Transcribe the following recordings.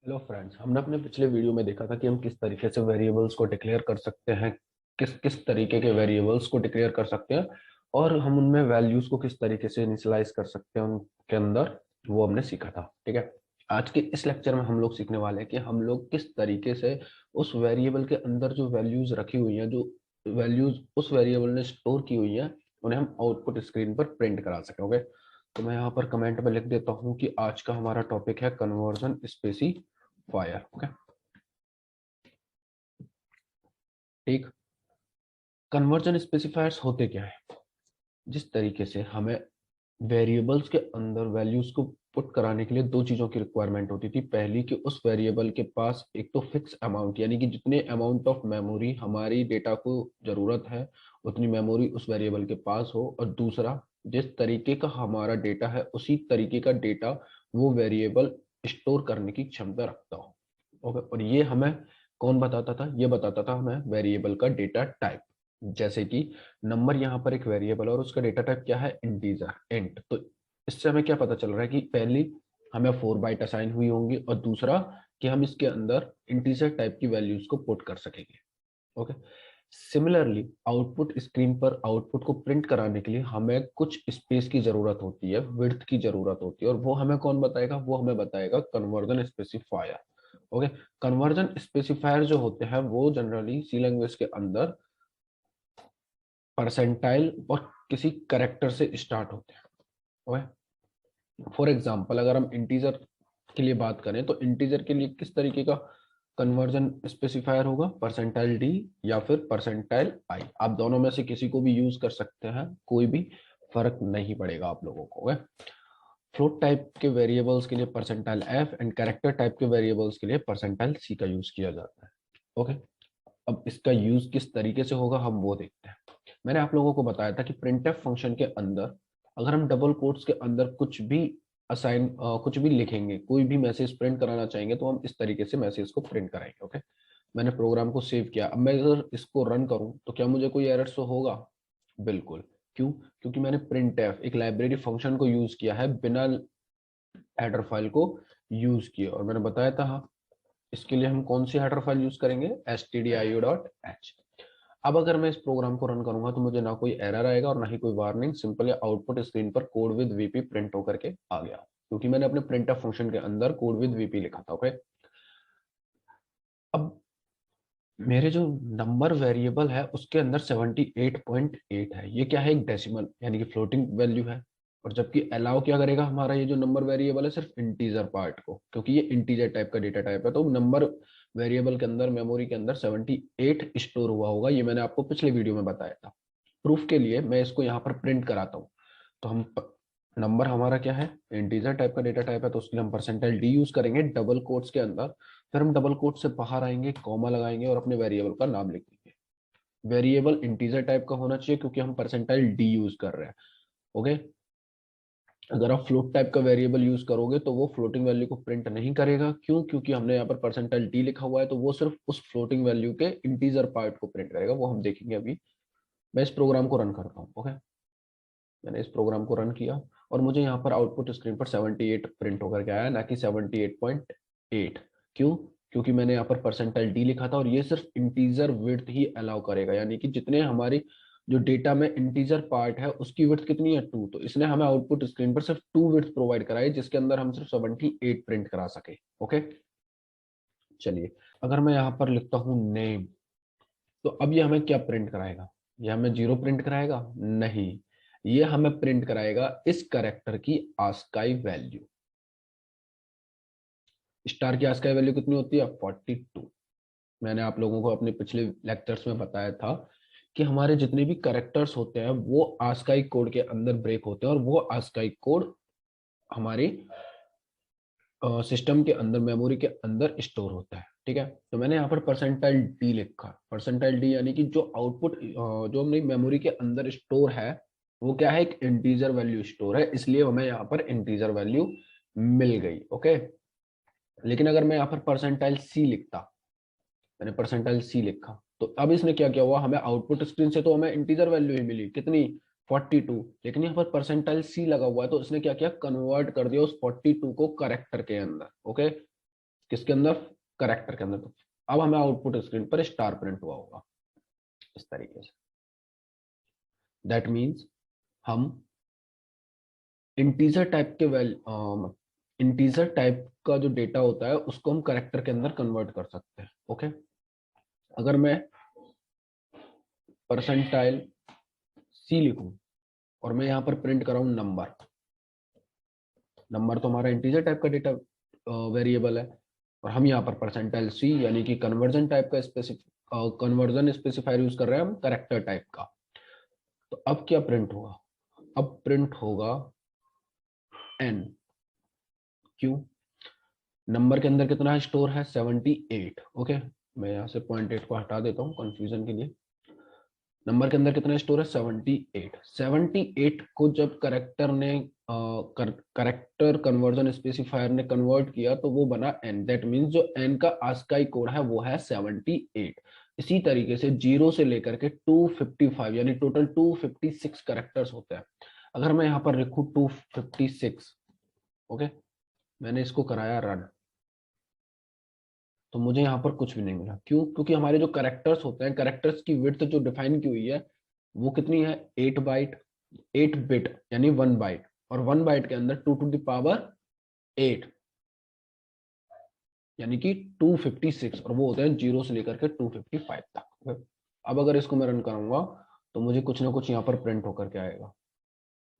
Hello friends, हमने अपने पिछले वीडियो में देखा था कि हम किस तरीके से वेरिएबल्स को डिक्लेयर कर सकते हैं, किस किस तरीके के वेरिएबल्स को डिक्लेयर कर सकते हैं और हम उनमें वैल्यूज को किस तरीके से इनिशियलाइज कर सकते हैं उनके अंदर। वो हमने सीखा था। ठीक है। आज के इस लेक्चर में हम लोग सीखने वाले हैं कि हम लोग किस तरीके से उस वेरिएबल के अंदर जो वैल्यूज रखी हुई हैं, जो वैल्यूज उस वेरिएबल ने स्टोर की हुई है, उन्हें हम आउटपुट स्क्रीन पर प्रिंट करा सकेंगे। तो मैं यहाँ पर कमेंट में लिख देता हूँ कि आज का हमारा टॉपिक है कन्वर्जन स्पेसिफायर। ओके, ठीक। कन्वर्जन स्पेसिफायर्स होते क्या है? जिस तरीके से हमें वेरिएबल्स के अंदर वैल्यूज को पुट कराने के लिए दो चीजों की रिक्वायरमेंट होती थी। पहली कि उस वेरिएबल के पास एक तो फिक्स अमाउंट, यानी कि जितने अमाउंट ऑफ मेमोरी हमारी डेटा को जरूरत है उतनी मेमोरी उस वेरिएबल के पास हो, और दूसरा जिस तरीके का हमारा डेटा है उसी तरीके का डेटा वो वेरिएबल स्टोर करने की क्षमता रखता हो। ओके, और ये हमें कौन बताता था? ये बताता था हमें वेरिएबल का डेटा टाइप। जैसे कि नंबर यहाँ पर एक वेरिएबल और उसका डेटा टाइप क्या है? Integer, int. तो इससे हमें क्या पता चल रहा है कि पहली हमें 4 बाइट असाइन हुई होंगी और दूसरा कि हम इसके अंदर इंटीजर टाइप की वैल्यूज को पुट कर सकेंगे। ओके। सिमिलरली आउटपुट स्क्रीन पर आउटपुट को प्रिंट कराने के लिए हमें कुछ स्पेस की जरूरत होती है, विड्थ की जरूरत होती है, और वो हमें कौन बताएगा? वो हमें बताएगा conversion specifier. Okay. Conversion specifier जो होते हैं वो जनरली सी लैंग्वेज के अंदर परसेंटाइल और किसी करेक्टर से स्टार्ट होते हैं। ओके। फॉर एग्जाम्पल अगर हम इंटीजर के लिए बात करें तो इंटीजर के लिए किस तरीके का कन्वर्जन स्पेसिफायर होगा? परसेंटाइल डी या फिर परसेंटाइल आई। आप दोनों में से किसी को भी यूज कर सकते हैं, कोई भी फर्क नहीं पड़ेगा आप लोगों को। फ्लोट टाइप के वेरिएबल्स के लिए percentile F and character type के वेरिएबल्स के लिए परसेंटाइल सी का यूज किया जाता है। ओके। अब इसका यूज किस तरीके से होगा हम वो देखते हैं। मैंने आप लोगों को बताया था कि प्रिंटफ फंक्शन के अंदर अगर हम डबल कोट्स के अंदर कुछ भी असाइन कुछ भी लिखेंगे, कोई भी मैसेज प्रिंट कराना चाहेंगे तो हम इस तरीके से मैसेज को प्रिंट कराएंगे। ओके। मैंने प्रोग्राम को सेव किया। अब मैं अगर इसको रन करूं तो क्या मुझे कोई एरर शो होगा? बिल्कुल। क्यों? क्योंकि मैंने प्रिंटफ एक लाइब्रेरी फंक्शन को यूज किया है, बिना हेडर फाइल को यूज किया। और मैंने बताया था इसके लिए हम कौन सी हेडर फाइल यूज करेंगे? stdio.h। अब अगर मैं इस प्रोग्राम को रन करूंगा तो मुझे ना कोई एरर आएगा और ना ही कोई वार्निंग, सिंपली आउटपुट स्क्रीन पर कोड विद वीपी प्रिंट होकर के आ गया, क्योंकि मैंने अपने प्रिंटफ फंक्शन के अंदर कोड विद वीपी लिखा था। ओके। अब मेरे जो नंबर वेरिएबल है उसके अंदर 78.8 है। ये क्या है? एक डेसिमल यानी कि फ्लोटिंग वैल्यू है। और जबकि अलाउ क्या करेगा हमारा ये जो नंबर वेरिएबल है? सिर्फ इंटीजर पार्ट को, क्योंकि ये इंटीजर टाइप का डेटा टाइप है। तो नंबर वेरिएबल के अंदर मेमोरी के अंदर 78 स्टोर हुआ होगा। ये मैंने आपको पिछले वीडियो में बताया था। प्रूफ के लिए मैं इसको यहाँ पर प्रिंट कराता हूँ। तो हम नंबर हमारा क्या है? इंटीजर टाइप का डेटा टाइप है, तो उसके लिए हम परसेंटाइल डी यूज करेंगे डबल कोट्स के अंदर। फिर हम डबल कोट से बाहर आएंगे, कॉमा लगाएंगे और अपने वेरिएबल का नाम लिख देंगे। वेरिएबल इंटीजर टाइप का होना चाहिए क्योंकि हम परसेंटाइल डी यूज कर रहे हैं। ओके। अगर आप फ्लोट टाइप का वेरिएबल यूज करोगे तो वो फ्लोटिंग वैल्यू को प्रिंट नहीं करेगा। क्यों? क्योंकि हमने यहाँ पर परसेंटाइल डी लिखा हुआ है, तो वो सिर्फ उस फ्लोटिंग वैल्यू के इंटीजर पार्ट को प्रिंट करेगा। वो हम देखेंगे अभी। मैं इस प्रोग्राम को रन करता हूँ। ओके। मैंने इस प्रोग्राम को रन किया और मुझे यहाँ पर आउटपुट स्क्रीन पर 78 प्रिंट होकर के आया, ना कि 78.8। क्यों? क्योंकि मैंने यहाँ पर परसेंटाइल डी लिखा था और ये सिर्फ इंटीजर विड्थ ही अलाउ करेगा, यानी कि जितने हमारी जो डेटा में इंटीजर पार्ट है उसकी विड्थ कितनी है? 2। तो इसने हमें आउटपुट स्क्रीन पर सिर्फ 2 विड्थ प्रोवाइड कराई, जिसके अंदर हम सिर्फ 78 प्रिंट करा सके। ओके। चलिए, अगर मैं यहाँ पर लिखता हूँ नेम, तो अब ये हमें क्या प्रिंट कराएगा? ये हमें 0 प्रिंट कराएगा? नहीं, ये हमें प्रिंट कराएगा इस करेक्टर की आस्काई वैल्यू। स्टार की आस्काई वैल्यू कितनी होती है? 42। मैंने आप लोगों को अपने पिछले लेक्चर्स में बताया था कि हमारे जितने भी करेक्टर्स होते हैं वो आस्काई कोड के अंदर ब्रेक होते हैं, और वो आस्काई कोड हमारी सिस्टम के अंदर मेमोरी के अंदर स्टोर होता है। ठीक है। तो मैंने यहाँ पर परसेंटाइल डी लिखा। परसेंटाइल डी यानी कि जो आउटपुट जो अपनी मेमोरी के अंदर स्टोर है वो क्या है? एक इंटीजर वैल्यू स्टोर है, इसलिए हमें यहाँ पर इंटीजर वैल्यू मिल गई। ओके। लेकिन अगर मैं यहाँ पर परसेंटाइल सी लिखता, मैंने परसेंटाइल सी लिखा, तो अब इसने क्या किया हुआ? हमें आउटपुट स्क्रीन से तो हमें इंटीजर वैल्यू ही मिली, कितनी? 42। लेकिन यहाँ पर परसेंटाइल सी लगा हुआ है, तो इसने क्या किया? कन्वर्ट कर दिया उस 42 को करेक्टर के अंदर। ओके। किसके अंदर, करेक्टर के अंदर। तो अब हमें आउटपुट स्क्रीन पर स्टार प्रिंट हुआ होगा इस तरीके से। दैट मीन्स हम इंटीजर टाइप का जो डेटा होता है उसको हम करेक्टर के अंदर कन्वर्ट कर सकते हैं। ओके, अगर मैं परसेंटाइल सी लिखूं और मैं यहाँ पर प्रिंट कराऊं नंबर, नंबर तो हमारा इंटीजर टाइप का डेटा वेरिएबल है, और हम यहाँ पर परसेंटाइल सी यानी कि कन्वर्जन टाइप का कन्वर्जन स्पेसिफायर यूज कर रहे हैं हम करेक्टर टाइप का। तो अब क्या प्रिंट होगा, अब प्रिंट होगा एन। क्यों, नंबर के अंदर कितना स्टोर है, 78। ओके, मैं यहाँ से 0.8 को हटा देता हूँ कंफ्यूजन के लिए। नंबर के अंदर कितना स्टोर है, 78। 78 को जब करेक्टर ने करेक्टर कन्वर्जन स्पेसिफायर ने कन्वर्ट किया तो वो बना एन। दैट मीन्स जो एन का आस्काई कोड है वो है 78। इसी तरीके से 0 से लेकर के 255 यानी टोटल 256 करेक्टर्स होते हैं। अगर मैं यहाँ पर लिखूं 256, ओके, मैंने इसको कराया रन, तो मुझे यहाँ पर कुछ भी नहीं मिला। क्यों, क्योंकि हमारे जो करेक्टर्स होते हैं, करेक्टर्स की विड्थ जो डिफाइन की हुई है वो कितनी है, 8 बाइट, 8 बिट यानी 1 बाइट, और 1 बाइट के अंदर 2 टू द पावर 8 यानी कि 256, और वो होते हैं 0 से लेकर के 255 तक। अब अगर इसको मैं रन करूंगा तो मुझे कुछ ना कुछ यहाँ पर प्रिंट होकर के आएगा।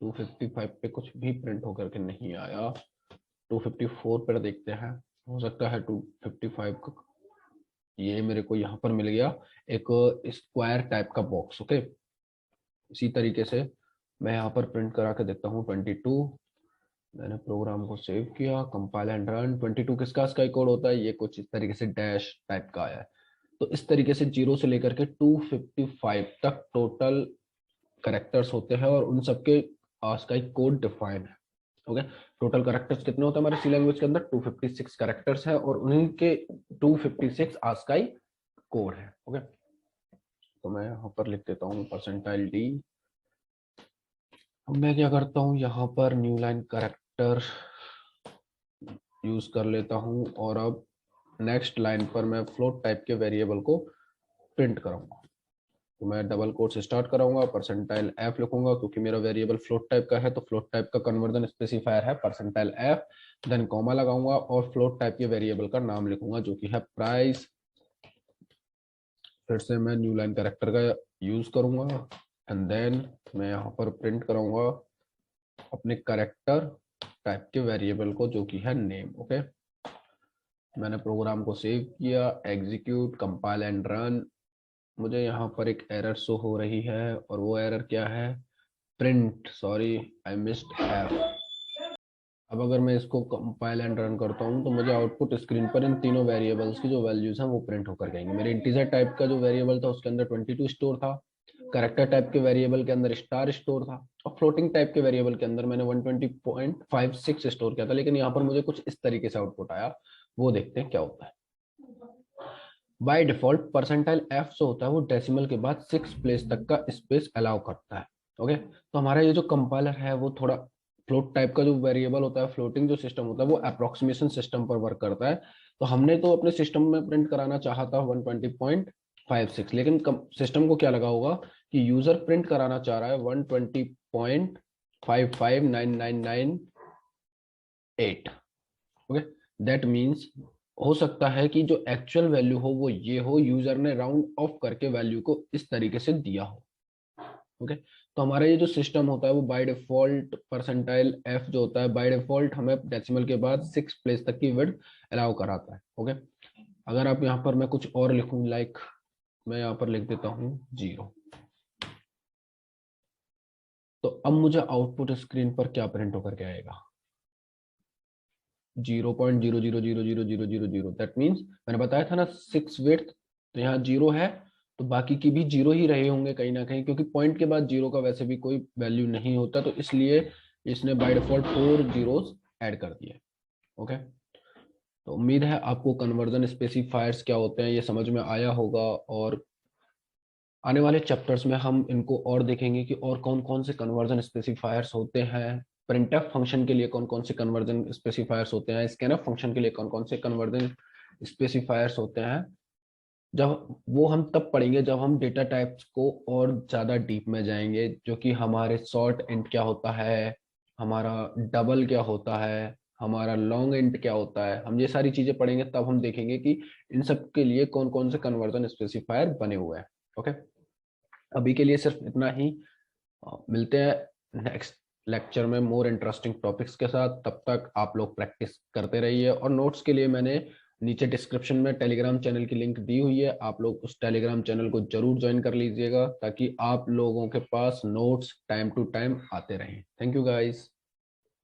255 पे कुछ भी प्रिंट होकर के नहीं आया। 254 पर देखते हैं, हो सकता है 255 का ये मेरे को यहाँ पर मिल गया एक स्क्वायर टाइप का बॉक्स। ओके, इसी तरीके से मैं यहाँ पर प्रिंट करा के देखता हूँ 22। मैंने प्रोग्राम को सेव किया, कंपाइल एंड रन। 22 किसका स्काई कोड होता है, ये कुछ इस तरीके से डैश टाइप का आया है। तो इस तरीके से 0 से लेकर के 255 तक टोटल करेक्टर्स होते हैं और उन सबके स्काई कोड डिफाइन है। ओके, टोटल करेक्टर्स कितने होते हैं हमारे सी लैंग्वेज के अंदर, 256 करेक्टर्स है और उन्हीं के 256 आस्काई कोड है। ओके, तो मैं यहाँ पर लिख देता हूँ परसेंटाइल डी। अब मैं क्या करता हूँ, यहाँ पर न्यू लाइन करेक्टर यूज कर लेता हूँ और अब नेक्स्ट लाइन पर मैं फ्लोट टाइप के वेरिएबल को प्रिंट करूंगा। तो मैं डबल कोट से स्टार्ट कराऊंगा, परसेंटाइल एफ लिखूंगा क्योंकि मेरा वेरिएबल फ्लोट टाइप का है, तो फ्लोट टाइप का कन्वर्जन स्पेसिफायर है परसेंटाइल एफ। देन कॉमा लगाऊंगा और फ्लोट टाइप के वेरिएबल का नाम लिखूंगा जो कि है प्राइस। फिर से मैं न्यू लाइन कैरेक्टर का यूज करूंगा एंड देन मैं यहाँ पर प्रिंट कराऊंगा अपने कैरेक्टर टाइप के वेरिएबल को जो कि है नेम। ओके, मैंने प्रोग्राम को सेव किया, एग्जीक्यूट, कंपाइल एंड रन। मुझे यहाँ पर एक एरर शो हो रही है और वो एरर क्या है, print, sorry I missed F. अब अगर मैं इसको कंपाइल एंड रन करता हूँ तो मुझे आउटपुट स्क्रीन पर इन तीनों वेरिएबल्स की जो वैल्यूज हैं वो प्रिंट होकर के आएंगे। मेरे इंटीजर टाइप का जो वेरिएबल था उसके अंदर 22 स्टोर था, करेक्टर टाइप के वेरिएबल के अंदर स्टार स्टोर था, और फ्लोटिंग टाइप के वेरिएबल के अंदर मैंने 120.56 स्टोर किया था। लेकिन यहाँ पर मुझे कुछ इस तरीके से आउटपुट आया, वो देखते हैं क्या होता है। बाय डिफॉल्ट परसेंटाइल एफ जो होता है वो डेसिमल के बाद 6 प्लेस तक का स्पेस अलाउ करता है। ओके, तो हमारा ये जो कंपाइलर है वो थोड़ा फ्लोट टाइप का जो वेरिएबल होता है, फ्लोटिंग जो सिस्टम होता है वो अप्रोक्सीमेशन सिस्टम पर वर्क करता है। तो हमने तो अपने सिस्टम में प्रिंट कराना चाहा था 120.56, लेकिन सिस्टम को क्या लगा होगा कि यूजर प्रिंट कराना चाह रहा है 120.559998। ओके, दैट मीन्स हो सकता है कि जो एक्चुअल वैल्यू हो वो ये हो, यूजर ने राउंड ऑफ करके वैल्यू को इस तरीके से दिया हो। ओके, तो हमारा ये जो सिस्टम होता है वो बाय डिफॉल्ट परसेंटाइल एफ जो होता है बाय डिफॉल्ट हमें डेसिमल के बाद 6 प्लेस तक की विड्थ अलाउ कराता है। ओके, अगर आप यहाँ पर मैं कुछ और लिखूं, लाइक मैं यहाँ पर लिख देता हूँ 0, तो अब मुझे आउटपुट स्क्रीन पर क्या प्रिंट होकर के आएगा, 0.00000000। दैट मीन्स मैंने बताया था ना 6 विड्थ, तो यहाँ 0 है तो बाकी की भी 0 ही रहे होंगे कहीं ना कहीं, क्योंकि पॉइंट के बाद 0 का वैसे भी कोई वैल्यू नहीं होता, तो इसलिए इसने बाय डिफॉल्ट 4 जीरोस ऐड कर दिए। ओके, तो उम्मीद है आपको कन्वर्जन स्पेसिफायर्स क्या होते हैं ये समझ में आया होगा, और आने वाले चैप्टर्स में हम इनको और देखेंगे कि और कौन कौन से कन्वर्जन स्पेसिफायर्स होते हैं printf फंक्शन के लिए कौन कौन से कन्वर्जन स्पेसिफायर्स होते हैं, scanf फंक्शन के लिए कौन कौन से कन्वर्जन स्पेसिफायर्स होते हैं, जब वो हम तब पढ़ेंगे जब हम डेटा टाइप्स को और ज्यादा डीप में जाएंगे, जो कि हमारे शॉर्ट इंट क्या होता है, हमारा डबल क्या होता है, हमारा लॉन्ग इंट क्या होता है। हम ये सारी चीजें पढ़ेंगे तब हम देखेंगे कि इन सब के लिए कौन कौन से कन्वर्जन स्पेसिफायर बने हुए हैं। ओके, अभी के लिए सिर्फ इतना ही। मिलते हैं नेक्स्ट लेक्चर में मोर इंटरेस्टिंग टॉपिक्स के साथ। तब तक आप लोग प्रैक्टिस करते रहिए, और नोट्स के लिए मैंने नीचे डिस्क्रिप्शन में टेलीग्राम चैनल की लिंक दी हुई है, आप लोग उस टेलीग्राम चैनल को जरूर ज्वाइन कर लीजिएगा ताकि आप लोगों के पास नोट्स टाइम टू टाइम आते रहें। Thank you guys.